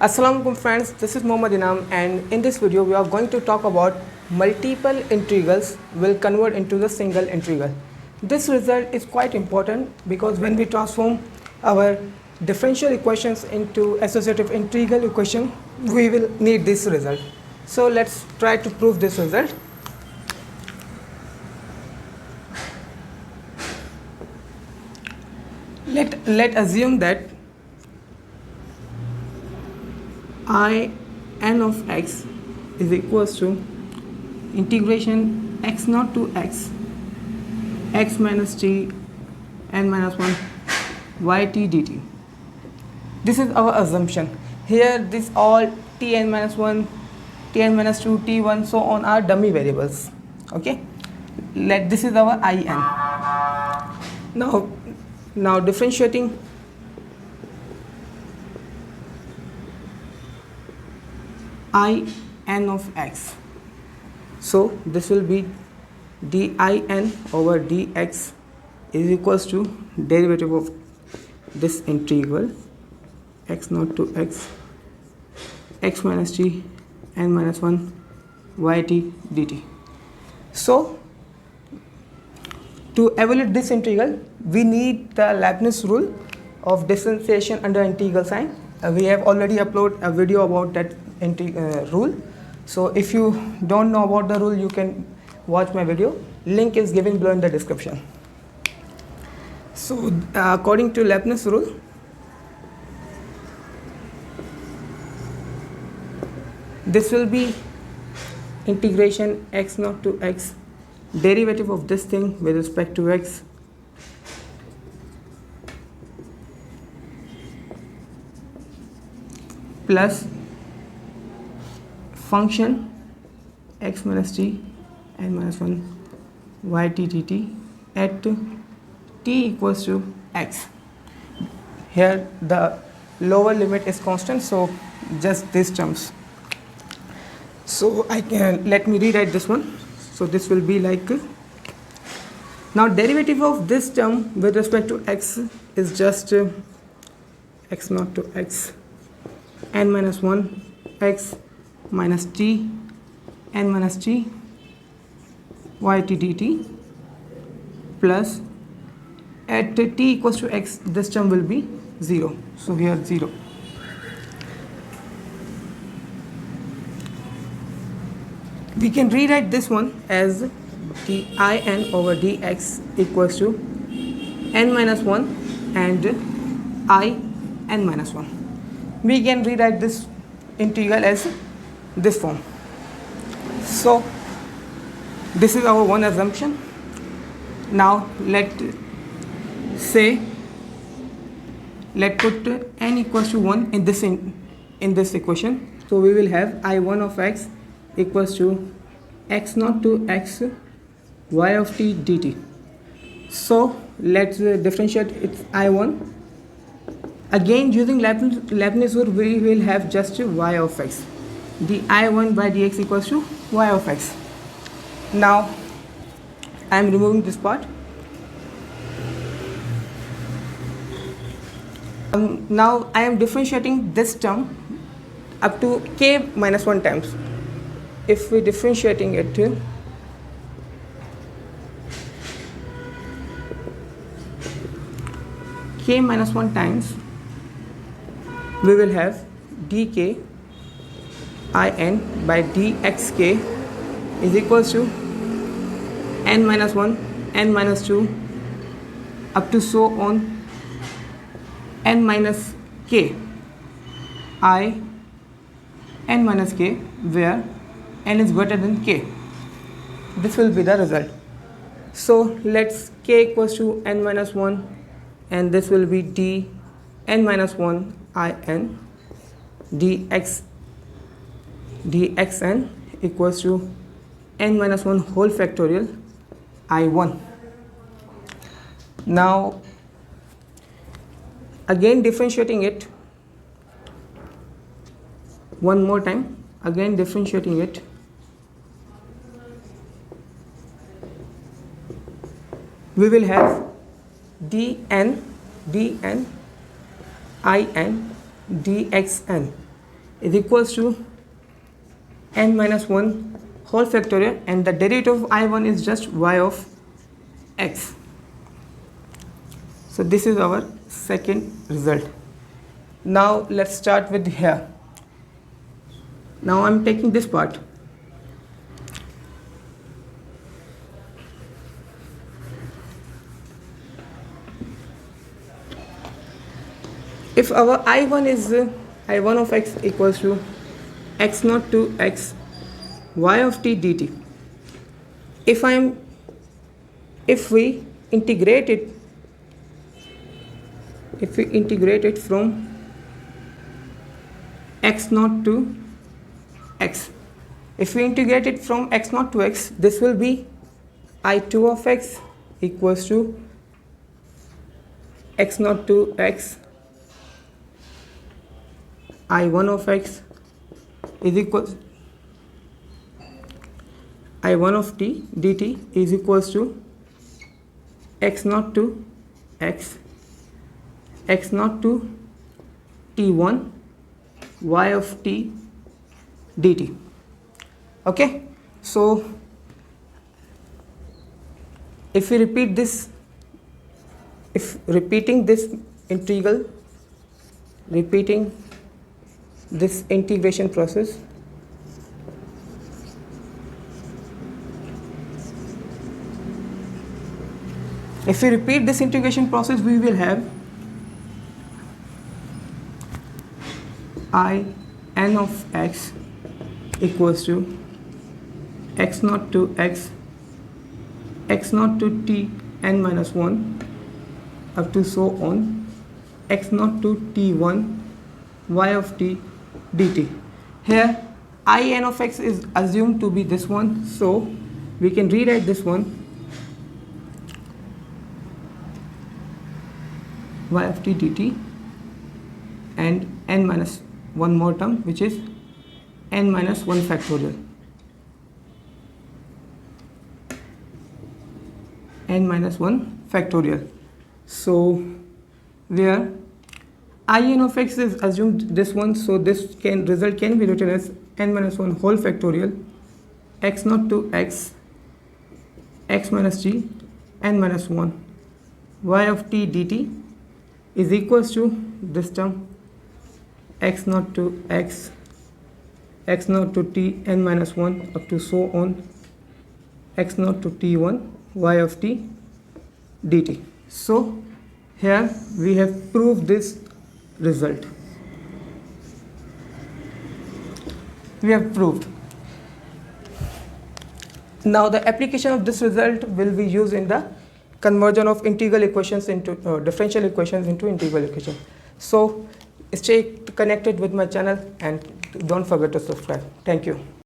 Assalamualaikum friends, this is Mohammad Inam, and in this video we are going to talk about multiple integrals will convert into the single integral. This result is quite important because when we transform our differential equations into associative integral equation, we will need this result. So let's try to prove this result. Let assume that I n of x is equals to integration x naught to x minus t n minus 1 y t dt. This is our assumption. Here this all t n minus 1, t n minus 2, t1 so on are dummy variables. Okay, this is our I n. Now differentiating I n of x, so this will be d I n over dx is equals to derivative of this integral x naught to x minus t n minus 1 yt dt. So to evaluate this integral, we need the Leibniz rule of differentiation under integral sign. We have already uploaded a video about that rule. So if you don't know about the rule, you can watch my video. Link is given below in the description. So according to Leibniz rule, this will be integration x naught to x, derivative of this thing with respect to x plus function x minus t n minus 1 yt dt at t equals to x. Here the lower limit is constant, so just these terms. So let me rewrite this one. So this will be like, now derivative of this term with respect to x is just x naught to x n minus 1 x minus t n minus t yt dt plus at t equals to x, this term will be 0. So here 0. We can rewrite this one as d I n over dx equals to n minus 1 and I n minus 1. We can rewrite this integral as this form. So this is our one assumption. Now let's put n equals to 1 in this equation. So we will have I1 of x equals to x naught to x y of t dt. So let's differentiate its I1. Again using Leibniz rule, we will have just y of x. The I1 by dx equals to y of x. Now I am removing this part. Now I am differentiating this term up to k minus 1 times. If we differentiating it to k minus 1 times, we will have dk in by dxk is equals to n minus 1, n minus 2 up to so on n minus k I n minus k, where n is greater than k. This will be the result. So let's k equals to n minus 1, and this will be d n minus 1 I n dxn equals to n minus 1 whole factorial I1. Now again differentiating it one more time, again differentiating it, we will have dn in dxn is equals to n minus 1 whole factorial, and the derivative of I1 is just y of x. So this is our second result. Now let's start with here. Now I'm taking this part. If our I1 is I1 of x equals to x naught to x y of t dt. If we integrate it from x naught to x. If we integrate it from x naught to x, this will be I2 of x equals to x naught to x I1 of x is equals I1 of t dt is equals to x naught to x naught to t1 y of t dt. Okay, so if we repeat this, repeating this integration process, we will have I n of x equals to x naught to x naught to t n minus 1 up to so on x naught to t1 y of t dt. Here I n of x is assumed to be this one, so we can rewrite this one y of t dt and n minus one more term, which is n minus 1 factorial. N minus 1 factorial. So where I n of x is assumed this one, so this result can be written as n minus 1 whole factorial x naught to x minus t n minus 1 y of t dt is equals to this term x naught to x naught to t n minus 1 up to so on x naught to t1 y of t dt. So here we have proved this result. We have proved. Now the application of this result will be used in the conversion of integral equations into differential equations into integral equation. So stay connected with my channel and don't forget to subscribe. Thank you.